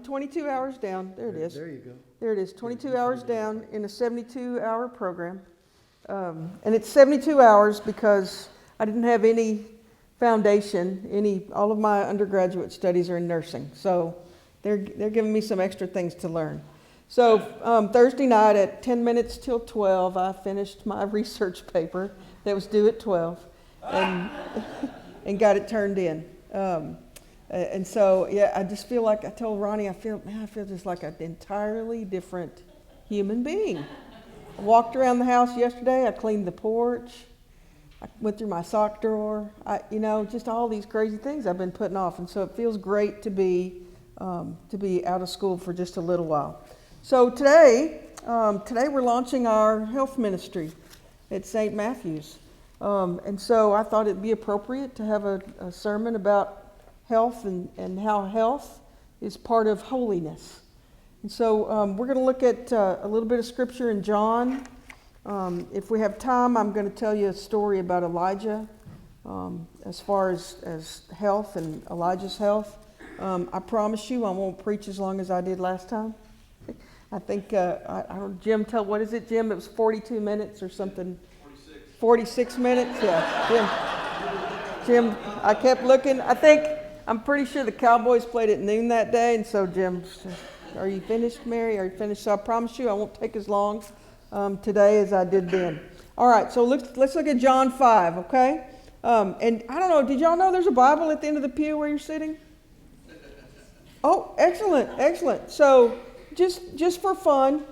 22 hours down. There it is. There you go. There it is. 22 hours down in a 72-hour program. And it's 72 hours because I didn't have any foundation. All of my undergraduate studies are in nursing. So they're giving me some extra things to learn. So Thursday night at 10 minutes till 12, I finished my research paper that was due at 12 and, and got it turned in. And so, yeah, I just feel like I told Ronnie, I feel just like an entirely different human being. I walked around the house yesterday. I cleaned the porch. I went through my sock drawer. Just all these crazy things I've been putting off. And so it feels great to be out of school for just a little while. So today we're launching our health ministry at St. Matthew's. And so I thought it'd be appropriate to have a sermon about health and how health is part of holiness. And so we're going to look at a little bit of scripture in John. If we have time, I'm going to tell you a story about Elijah as far as health and Elijah's health. I promise you I won't preach as long as I did last time. I think, Jim, what is it, Jim? It was 42 minutes or something. 46 minutes? Yeah, Jim, I kept looking. I'm pretty sure the Cowboys played at noon that day, and so Jim, are you finished, Mary? Are you finished? So I promise you I won't take as long today as I did then. All right, so let's look at John 5, okay? And I don't know, did y'all know there's a Bible at the end of the pew where you're sitting? Oh, excellent. So just for fun,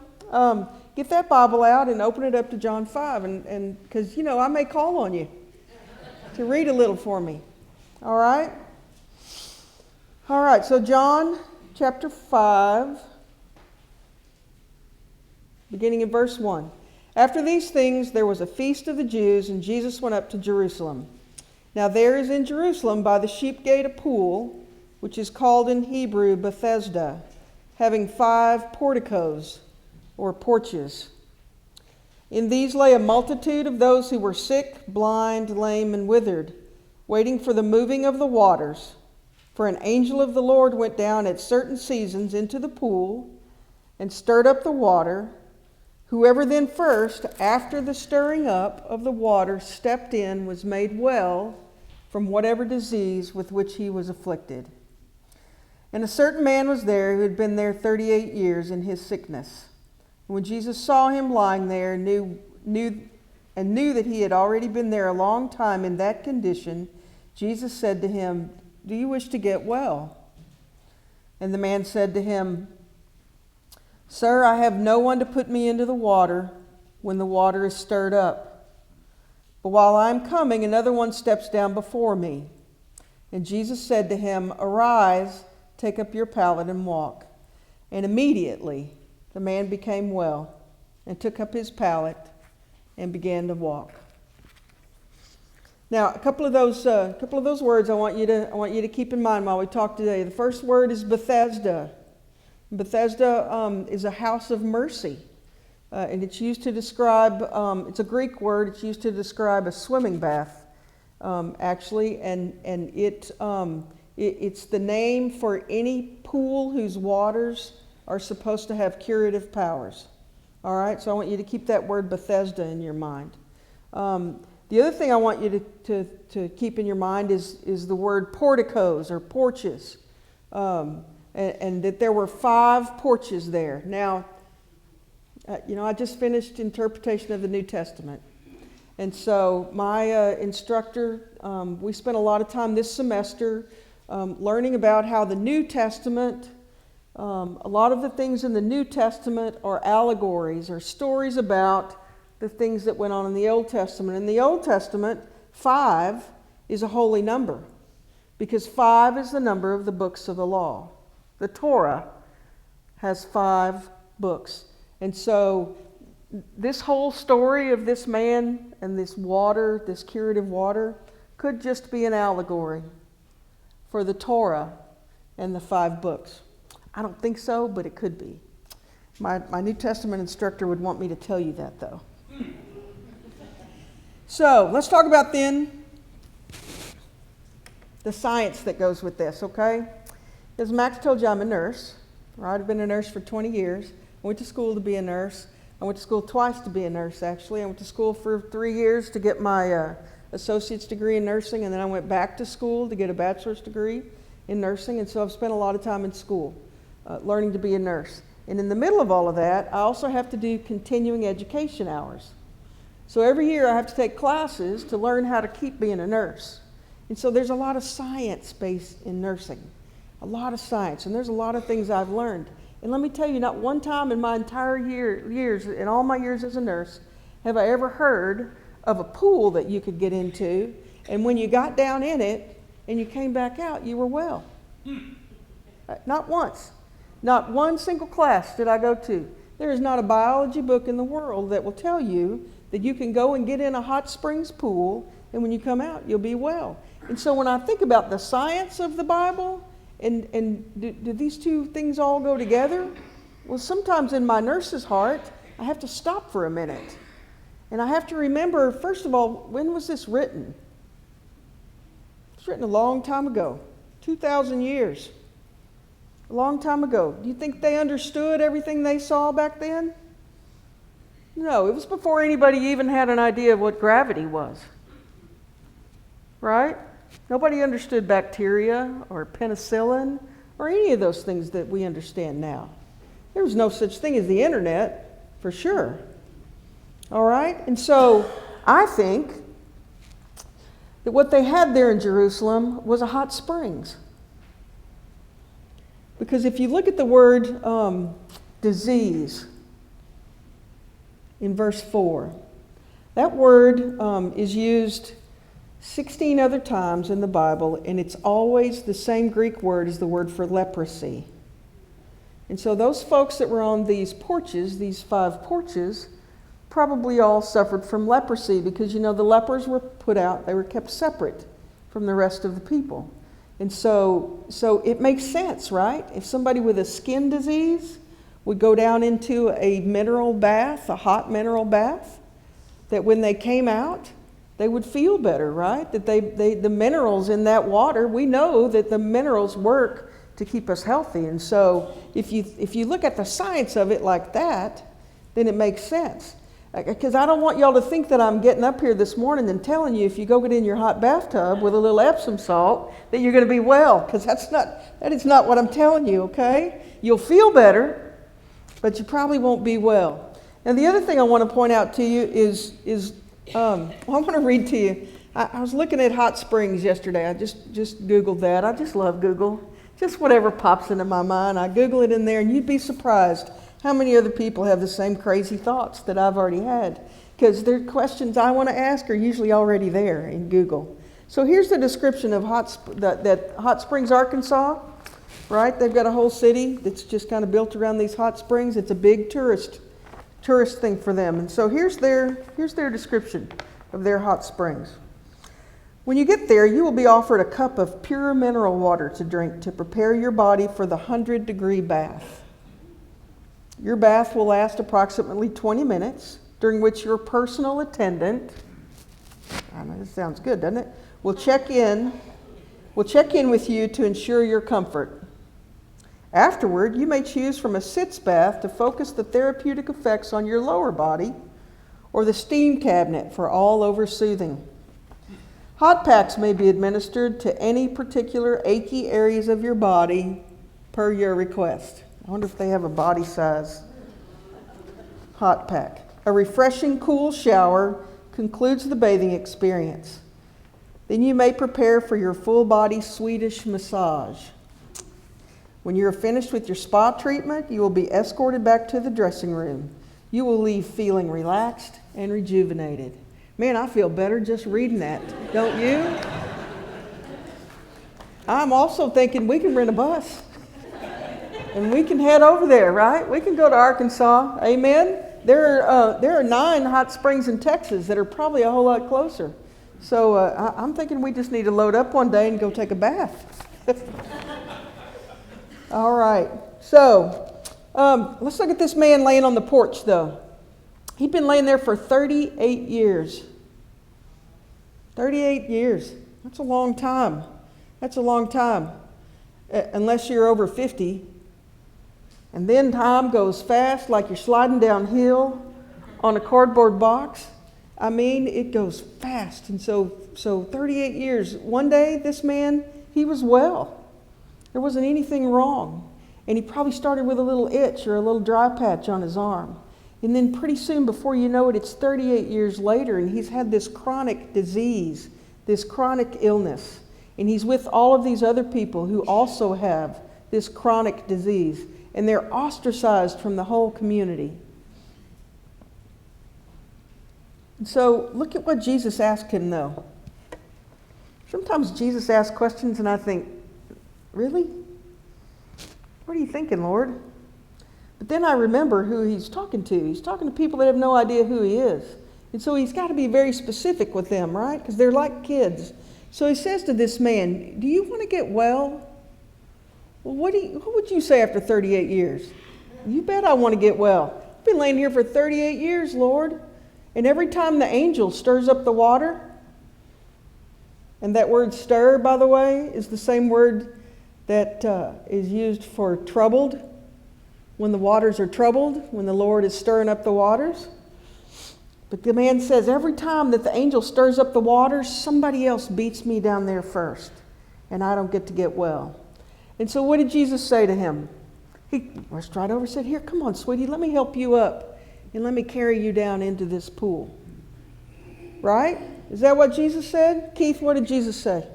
get that Bible out and open it up to John 5, and because, I may call on you to read a little for me. All right? All right, so John chapter 5, beginning in verse 1. After these things, there was a feast of the Jews, and Jesus went up to Jerusalem. Now there is in Jerusalem by the sheep gate a pool, which is called in Hebrew Bethesda, having 5 porticos, or porches. In these lay a multitude of those who were sick, blind, lame, and withered, waiting for the moving of the waters. For an angel of the Lord went down at certain seasons into the pool and stirred up the water. Whoever then first, after the stirring up of the water, stepped in was made well from whatever disease with which he was afflicted. And a certain man was there who had been there 38 years in his sickness. And when Jesus saw him lying there, knew that he had already been there a long time in that condition, Jesus said to him, "Do you wish to get well?" And the man said to him, "Sir, I have no one to put me into the water when the water is stirred up. But while I am coming, another one steps down before me." And Jesus said to him, "Arise, take up your pallet and walk." And immediately the man became well and took up his pallet and began to walk. Now, a couple of those words I want you to keep in mind while we talk today. The first word is Bethesda. Bethesda is a house of mercy, and it's used to describe. It's a Greek word. It's used to describe a swimming bath, actually, and it's the name for any pool whose waters are supposed to have curative powers. All right, so I want you to keep that word Bethesda in your mind. The other thing I want you to keep in your mind is the word porticos or porches, and that there were 5 porches there. Now, I just finished interpretation of the New Testament, and so my instructor, we spent a lot of time this semester learning about how the New Testament, a lot of the things in the New Testament are allegories or stories about the things that went on in the Old Testament. In the Old Testament, 5 is a holy number because 5 is the number of the books of the law. The Torah has 5 books. And so this whole story of this man and this water, this curative water, could just be an allegory for the Torah and the 5 books. I don't think so, but it could be. My New Testament instructor would want me to tell you that, though. So let's talk about then the science that goes with this, okay? As Max told you, I'm a nurse, right? I've been a nurse for 20 years. I went to school to be a nurse. I went to school twice to be a nurse, actually. I went to school for 3 years to get my associate's degree in nursing, and then I went back to school to get a bachelor's degree in nursing, and so I've spent a lot of time in school learning to be a nurse. And in the middle of all of that, I also have to do continuing education hours. So every year I have to take classes to learn how to keep being a nurse. And so there's a lot of science based in nursing, a lot of science, and there's a lot of things I've learned. And let me tell you, not one time in my entire years, in all my years as a nurse, have I ever heard of a pool that you could get into, and when you got down in it and you came back out, you were well. Not once. Not one single class did I go to. There is not a biology book in the world that will tell you that you can go and get in a hot springs pool, and when you come out, you'll be well. And so when I think about the science of the Bible, and do these two things all go together? Well, sometimes in my nurse's heart, I have to stop for a minute. And I have to remember, first of all, when was this written? It was written a long time ago, 2,000 years. A long time ago. Do you think they understood everything they saw back then? No, it was before anybody even had an idea of what gravity was. Right? Nobody understood bacteria or penicillin or any of those things that we understand now. There was no such thing as the internet, for sure. All right? And so I think that what they had there in Jerusalem was a hot springs. Because if you look at the word disease in verse 4, that word is used 16 other times in the Bible, and it's always the same Greek word as the word for leprosy. And so those folks that were on these porches, these 5 porches, probably all suffered from leprosy because, you know, the lepers were put out, they were kept separate from the rest of the people. And so it makes sense, right? If somebody with a skin disease would go down into a mineral bath, a hot mineral bath, that when they came out, they would feel better, right? That the minerals in that water, we know that the minerals work to keep us healthy. And so if you look at the science of it like that, then it makes sense. Because I don't want y'all to think that I'm getting up here this morning and telling you if you go get in your hot bathtub with a little Epsom salt that you're going to be well, because that is not what I'm telling you, okay? You'll feel better, but you probably won't be well. Now the other thing I want to point out to you is I want to read to you. I was looking at hot springs yesterday. I just Googled that. I just love Google. Just whatever pops into my mind, I Google it in there, and you'd be surprised how many other people have the same crazy thoughts that I've already had. Because their questions I want to ask are usually already there in Google. So here's the description of that Hot Springs, Arkansas. Right? They've got a whole city that's just kind of built around these hot springs. It's a big tourist thing for them. And so here's their description of their hot springs. When you get there, you will be offered a cup of pure mineral water to drink to prepare your body for the 100-degree bath. Your bath will last approximately 20 minutes, during which your personal attendant, I know this sounds good, doesn't it? Will check in with you to ensure your comfort. Afterward, you may choose from a sitz bath to focus the therapeutic effects on your lower body, or the steam cabinet for all-over soothing. Hot packs may be administered to any particular achy areas of your body per your request. I wonder if they have a body size hot pack. A refreshing, cool shower concludes the bathing experience. Then you may prepare for your full-body Swedish massage. When you are finished with your spa treatment, you will be escorted back to the dressing room. You will leave feeling relaxed and rejuvenated. Man, I feel better just reading that, don't you? I'm also thinking we can rent a bus and we can head over there, right? We can go to Arkansas, amen? There are 9 hot springs in Texas that are probably a whole lot closer. So I'm thinking we just need to load up one day and go take a bath. All right, so let's look at this man laying on the porch, though. He'd been laying there for 38 years. 38 years. That's a long time. That's a long time. unless you're over 50. And then time goes fast like you're sliding downhill on a cardboard box. I mean, it goes fast. And so 38 years. One day, this man, he was well. There wasn't anything wrong. And he probably started with a little itch or a little dry patch on his arm. And then pretty soon, before you know it, it's 38 years later, and he's had this chronic disease, this chronic illness. And he's with all of these other people who also have this chronic disease. And they're ostracized from the whole community. And so look at what Jesus asked him, though. Sometimes Jesus asks questions and I think, really? What are you thinking, Lord? But then I remember who he's talking to. He's talking to people that have no idea who he is. And so he's got to be very specific with them, right? Because they're like kids. So he says to this man, do you want to get well? Well, what would you say after 38 years? You bet I want to get well. I've been laying here for 38 years, Lord. And every time the angel stirs up the water, and that word stir, by the way, is the same word that is used for troubled. When the waters are troubled, when the Lord is stirring up the waters. But the man says, every time that the angel stirs up the waters, somebody else beats me down there first, and I don't get to get well. And so what did Jesus say to him? He rushed right over and said, here, come on, sweetie, let me help you up, and let me carry you down into this pool. Right? Is that what Jesus said? Keith, what did Jesus say?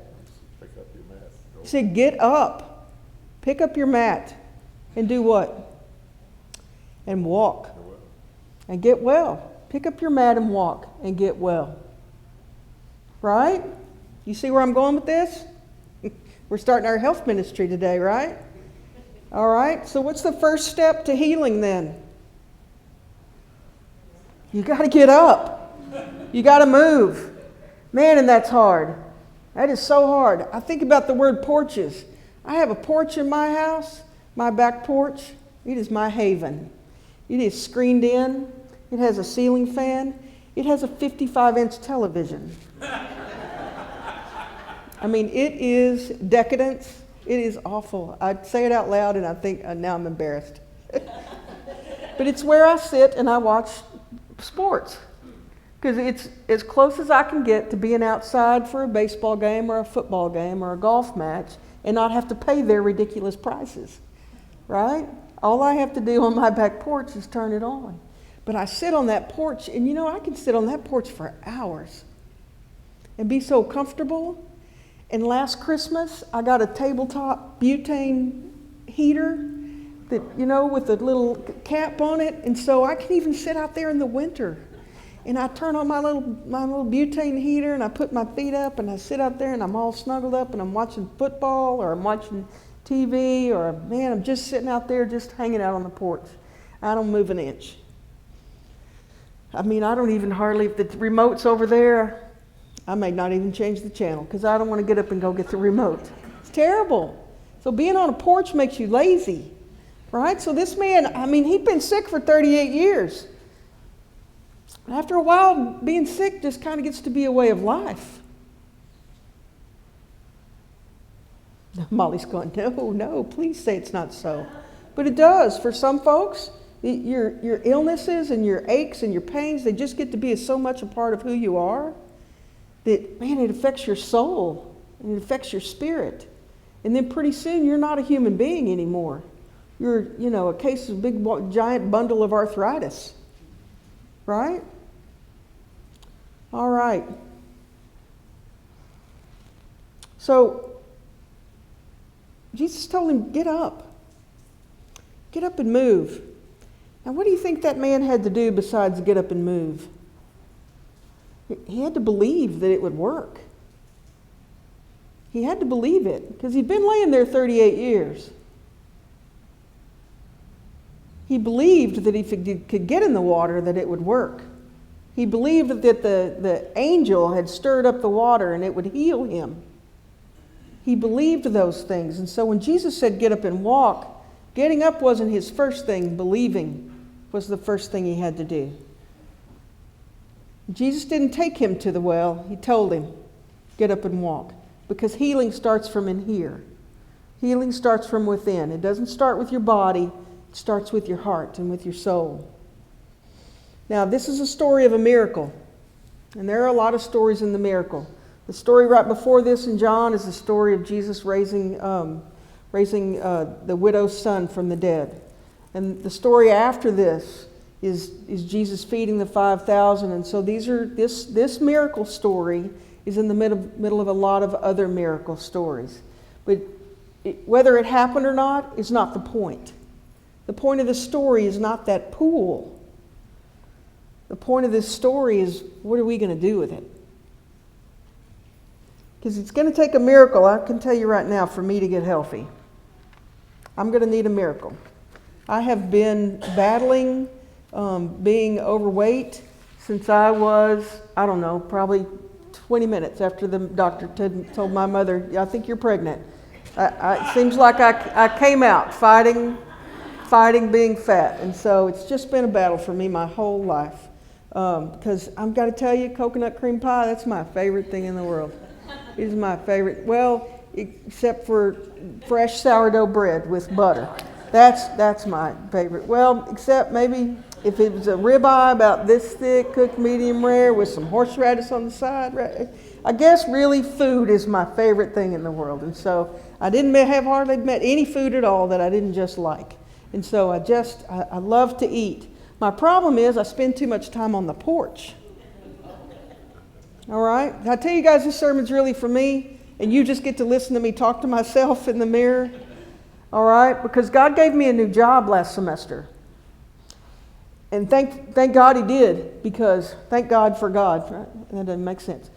Pick up your mat. He said, get up, pick up your mat, and do what? And walk. And get well. Pick up your mat and walk and get well. Right? You see where I'm going with this? We're starting our health ministry today, right? All right. So what's the first step to healing then? You got to get up. You got to move. Man, and that's hard. That is so hard. I think about the word porches. I have a porch in my house, my back porch. It is my haven. It is screened in. It has a ceiling fan. It has a 55-inch television. I mean, it is decadence. It is awful. I say it out loud and I think, now I'm embarrassed. But it's where I sit and I watch sports. Because it's as close as I can get to being outside for a baseball game or a football game or a golf match and not have to pay their ridiculous prices. Right? All I have to do on my back porch is turn it on. But I sit on that porch, and you know, I can sit on that porch for hours and be so comfortable. And last Christmas, I got a tabletop butane heater that, you know, with a little cap on it. And so I can even sit out there in the winter. And I turn on my little butane heater, and I put my feet up, and I sit out there, and I'm all snuggled up, and I'm watching football, or I'm watching TV, or, man, I'm just sitting out there just hanging out on the porch. I don't move an inch. I mean, I don't even hardly, if the remote's over there, I may not even change the channel because I don't want to get up and go get the remote. It's terrible. So being on a porch makes you lazy, right? So this man, I mean, he'd been sick for 38 years. After a while, being sick just kind of gets to be a way of life. Molly's going, no, please say it's not so. But it does. For some folks, your illnesses and your aches and your pains, they just get to be so much a part of who you are that, man, it affects your soul and it affects your spirit. And then pretty soon you're not a human being anymore. You're, you know, a case of a big giant bundle of arthritis. Right? All right. So Jesus told him, get up. Get up and move. Now, what do you think that man had to do besides get up and move? He had to believe that it would work. He had to believe it because he'd been laying there 38 years. He believed that if he could get in the water, that it would work. He believed that the angel had stirred up the water and it would heal him. He believed those things. And so when Jesus said, get up and walk, getting up wasn't his first thing. Believing was the first thing he had to do. Jesus didn't take him to the well. He told him, get up and walk. Because healing starts from in here. Healing starts from within. It doesn't start with your body. It starts with your heart and with your soul. Now, this is a story of a miracle. And there are a lot of stories in the miracle. The story right before this in John is the story of Jesus raising the widow's son from the dead. And the story after this is Jesus feeding the 5,000. And so this miracle story is in the middle of a lot of other miracle stories. But whether it happened or not is not the point. The point of the story is not that pool. The point of this story is, what are we going to do with it? Because it's going to take a miracle, I can tell you right now, for me to get healthy. I'm going to need a miracle. I have been battling being overweight since I was, probably 20 minutes after the doctor told my mother, I think you're pregnant. It seems like I came out fighting being fat. And so it's just been a battle for me my whole life. Because I've got to tell you, coconut cream pie, that's my favorite thing in the world. It is my favorite. Well, except for fresh sourdough bread with butter. That's my favorite. Well, except maybe if it was a ribeye about this thick, cooked medium rare with some horseradish on the side. Right? I guess really food is my favorite thing in the world. And so I didn't have hardly met any food at all that I didn't just like. And so I love to eat. My problem is I spend too much time on the porch. All right? I tell you guys, this sermon's really for me, and you just get to listen to me talk to myself in the mirror. All right? Because God gave me a new job last semester. And thank God He did, because thank God for God. Right? That doesn't make sense.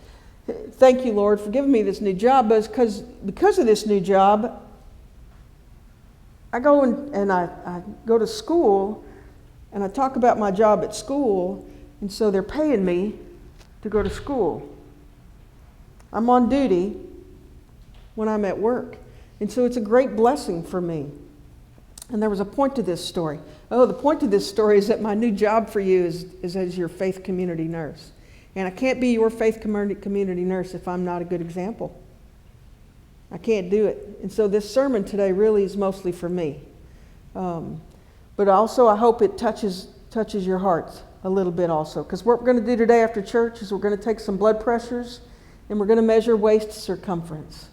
Thank you, Lord, for giving me this new job. But because of this new job, I go and I go to school, and I talk about my job at school, and so they're paying me to go to school. I'm on duty when I'm at work. And so it's a great blessing for me. And there was a point to this story. Oh, the point to this story is that my new job for you is as your faith community nurse. And I can't be your faith community nurse if I'm not a good example. I can't do it. And so this sermon today really is mostly for me. But also I hope it touches your hearts a little bit also. Because what we're going to do today after church is we're going to take some blood pressures and we're going to measure waist circumference.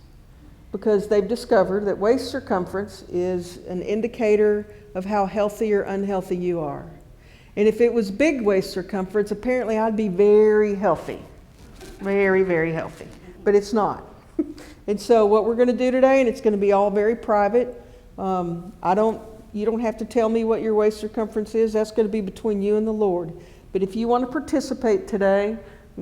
Because they've discovered that waist circumference is an indicator of how healthy or unhealthy you are. And if it was big waist circumference, apparently I'd be very healthy. Very, very healthy. But it's not. And so what we're going to do today, and it's going to be all very private. You don't have to tell me what your waist circumference is. That's going to be between you and the Lord. But if you want to participate today,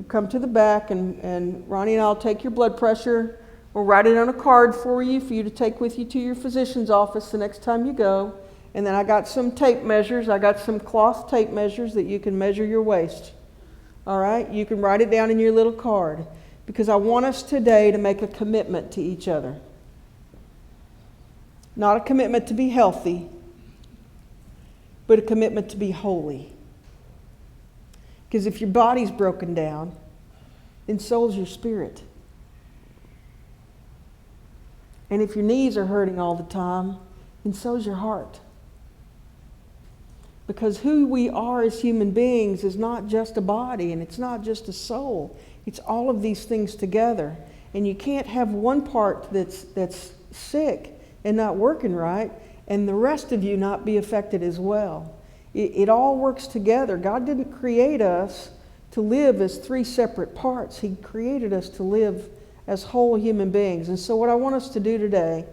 come to the back, and Ronnie and I'll take your blood pressure. We'll write it on a card for you to take with you to your physician's office the next time you go. And then I got some tape measures. I got some cloth tape measures that you can measure your waist. All right? You can write it down in your little card. Because I want us today to make a commitment to each other. Not a commitment to be healthy, but a commitment to be holy. Because if your body's broken down, then so's your spirit. And if your knees are hurting all the time, then so's your heart. Because who we are as human beings is not just a body, and it's not just a soul. It's all of these things together. And you can't have one part that's sick and not working right, and the rest of you not be affected as well. It all works together. God didn't create us to live as three separate parts. He created us to live as whole human beings. And so what I want us to do today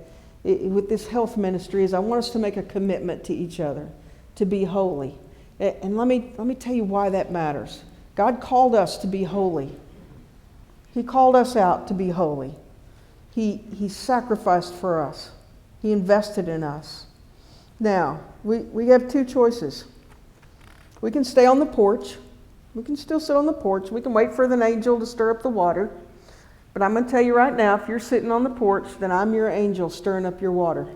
with this health ministry is I want us to make a commitment to each other, to be holy. And let me tell you why that matters. God called us to be holy. He called us out to be holy. He sacrificed for us. He invested in us. Now, we have two choices. We can stay on the porch. We can still sit on the porch. We can wait for the angel to stir up the water. But I'm going to tell you right now, if you're sitting on the porch, then I'm your angel stirring up your water.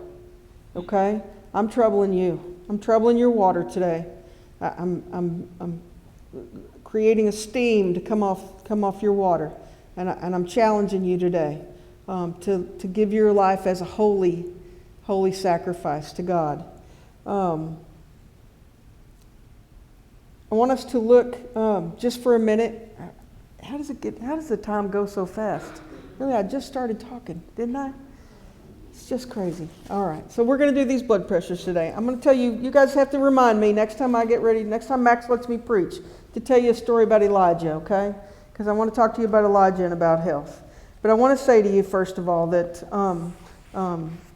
Okay? I'm troubling you. I'm troubling your water today. I'm creating a steam to come off your water. And I'm challenging you today to give your life as a holy holy sacrifice to God. I want us to look just for a minute. How does the time go so fast? Really, I just started talking, didn't I? It's just crazy. All right, so we're going to do these blood pressures today. I'm going to tell you, you guys have to remind me next time Max lets me preach, to tell you a story about Elijah, okay? Because I want to talk to you about Elijah and about health. But I want to say to you, first of all, that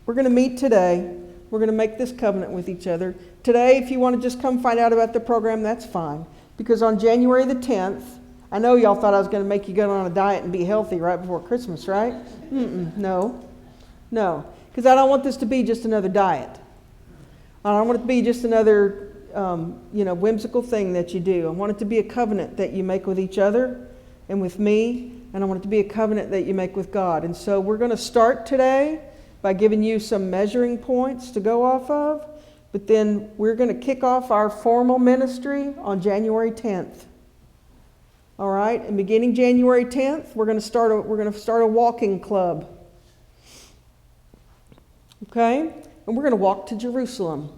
we're going to meet today. We're going to make this covenant with each other. Today, if you want to just come find out about the program, that's fine. Because on January the 10th, I know y'all thought I was going to make you go on a diet and be healthy right before Christmas, right? No. Because I don't want this to be just another diet. I don't want it to be just another, whimsical thing that you do. I want it to be a covenant that you make with each other and with me, and I want it to be a covenant that you make with God. And so we're going to start today by giving you some measuring points to go off of, but then we're going to kick off our formal ministry on January 10th. All right, and beginning January 10th, we're going to start a walking club. Okay? And we're going to walk to Jerusalem.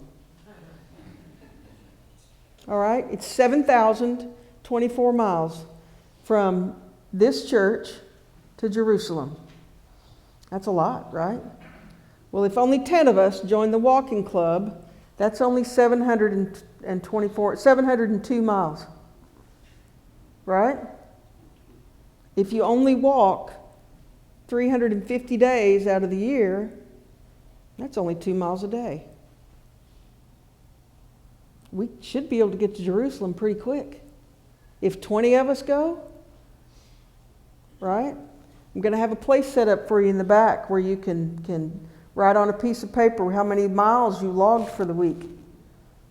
All right? It's 7,024 miles from this church to Jerusalem. That's a lot, right? Well, if only 10 of us join the walking club, that's only 702 miles. Right? If you only walk 350 days out of the year, that's only 2 miles a day. We should be able to get to Jerusalem pretty quick. If 20 of us go, right? I'm going to have a place set up for you in the back where you can write on a piece of paper how many miles you logged for the week.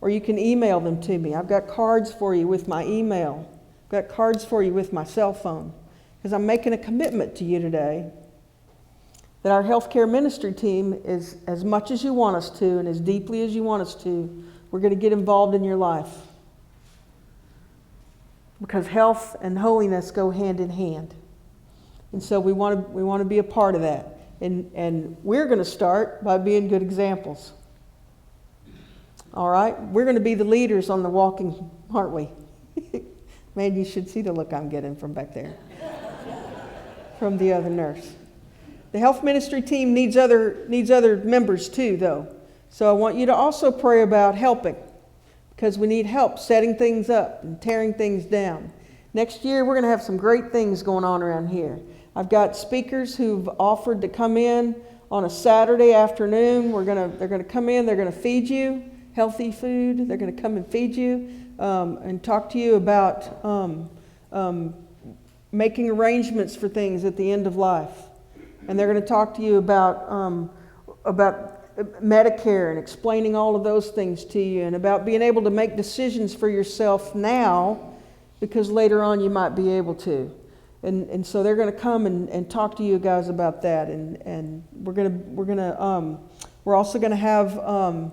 Or you can email them to me. I've got cards for you with my email. I've got cards for you with my cell phone. Because I'm making a commitment to you today that our healthcare ministry team is, as much as you want us to and as deeply as you want us to, we're going to get involved in your life. Because health and holiness go hand in hand. And so we want to be a part of that. And we're going to start by being good examples. All right? We're going to be the leaders on the walking, aren't we? Man, you should see the look I'm getting from back there. From the other nurse. The health ministry team needs other members too, though. So I want you to also pray about helping. Because we need help setting things up and tearing things down. Next year, we're going to have some great things going on around here. I've got speakers who've offered to come in on a Saturday afternoon. They're going to come in. They're going to feed you healthy food. They're going to come and feed you and talk to you about making arrangements for things at the end of life. And they're going to talk to you about Medicare and explaining all of those things to you, and about being able to make decisions for yourself now, because later on you might be able to. And so they're going to come and talk to you guys about that. And we're also going to have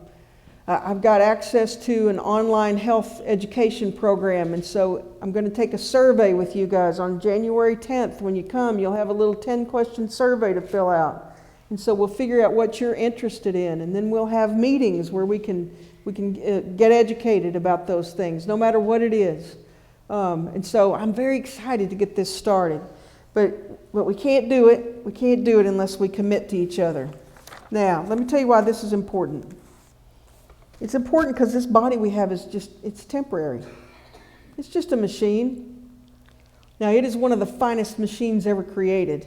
I've got access to an online health education program, and so I'm going to take a survey with you guys on January 10th. When you come, you'll have a little 10-question survey to fill out. And so we'll figure out what you're interested in, and then we'll have meetings where we can get educated about those things, no matter what it is. And so I'm very excited to get this started. But we can't do it. We can't do it unless we commit to each other. Now, let me tell you why this is important. It's important because this body we have it's temporary. It's just a machine. Now, it is one of the finest machines ever created.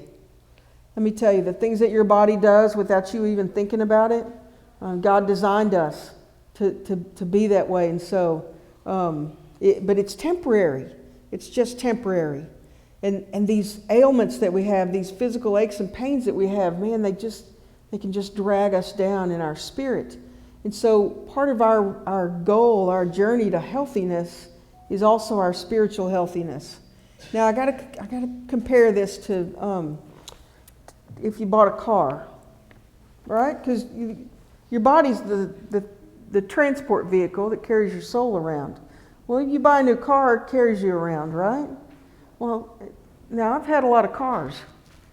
Let me tell you, the things that your body does without you even thinking about it, God designed us to be that way. And so, but it's temporary. It's just temporary. And these ailments that we have, these physical aches and pains that we have, man, they can just drag us down in our spirit. And so part of our goal, our journey to healthiness, is also our spiritual healthiness. Now I gotta compare this to if you bought a car, right? Because your body's the transport vehicle that carries your soul around. Well, if you buy a new car, it carries you around, right? Well, now I've had a lot of cars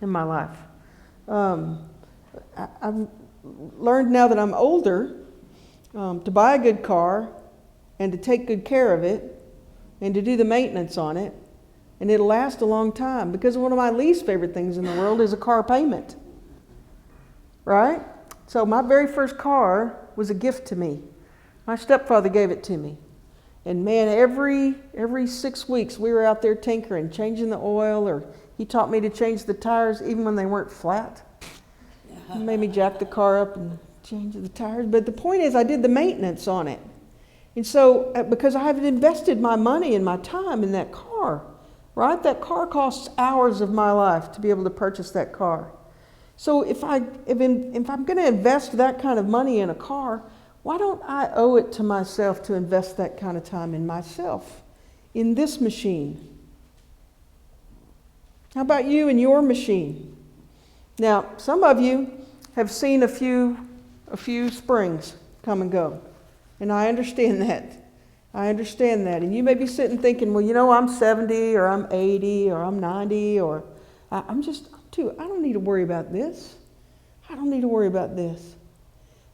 in my life. learned now that I'm older to buy a good car and to take good care of it and to do the maintenance on it, and it'll last a long time, because one of my least favorite things in the world is a car payment, right? So my very first car was a gift to me. My stepfather gave it to me. And man, every 6 weeks we were out there tinkering, changing the oil, or he taught me to change the tires even when they weren't flat. He made me jack the car up and change the tires. But the point is, I did the maintenance on it. And so, because I have invested my money and my time in that car, right? That car costs hours of my life to be able to purchase that car. So if I'm going to invest that kind of money in a car, why don't I owe it to myself to invest that kind of time in myself, in this machine? How about you and your machine? Now, some of you have seen a few springs come and go, and I understand that. I understand that. And you may be sitting thinking, well, you know, I'm 70 or I'm 80 or I'm 90 or I don't need to worry about this. I don't need to worry about this.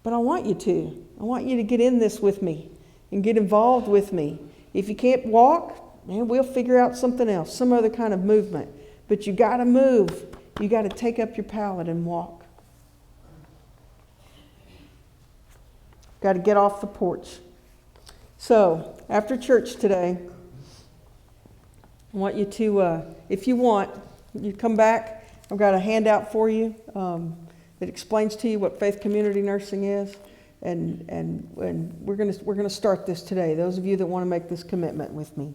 But I want you to. I want you to get in this with me and get involved with me. If you can't walk, man, we'll figure out something else, some other kind of movement. But you got to move. You got to take up your pallet and walk. Got to get off the porch. So, after church today, I want you to, if you want, you come back. I've got a handout for you that explains to you what faith community nursing is, and we're gonna start this today. Those of you that want to make this commitment with me.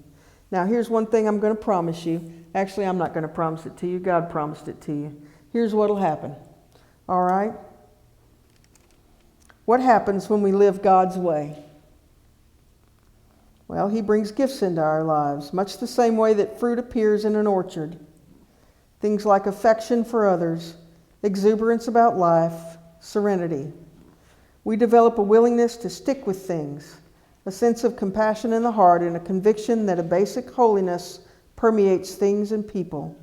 Now, here's one thing I'm going to promise you. Actually, I'm not going to promise it to you. God promised it to you. Here's what'll happen. All right? What happens when we live God's way? Well, He brings gifts into our lives, much the same way that fruit appears in an orchard. Things like affection for others, exuberance about life, serenity. We develop a willingness to stick with things, a sense of compassion in the heart, and a conviction that a basic holiness permeates things and people.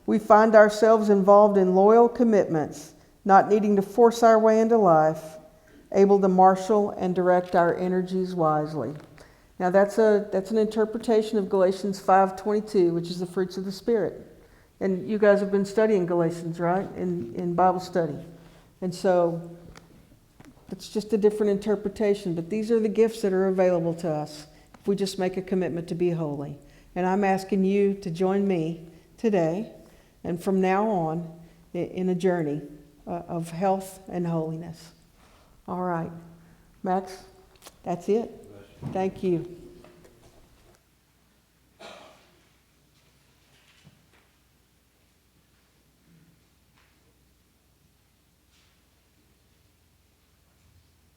We find ourselves involved in loyal commitments, not needing to force our way into life, able to marshal and direct our energies wisely. Now that's an interpretation of Galatians 5:22, which is the fruits of the Spirit. And you guys have been studying Galatians, right, in Bible study. And so it's just a different interpretation, but these are the gifts that are available to us if we just make a commitment to be holy. And I'm asking you to join me today and from now on in a journey of health and holiness. All right. Max, that's it. Thank you.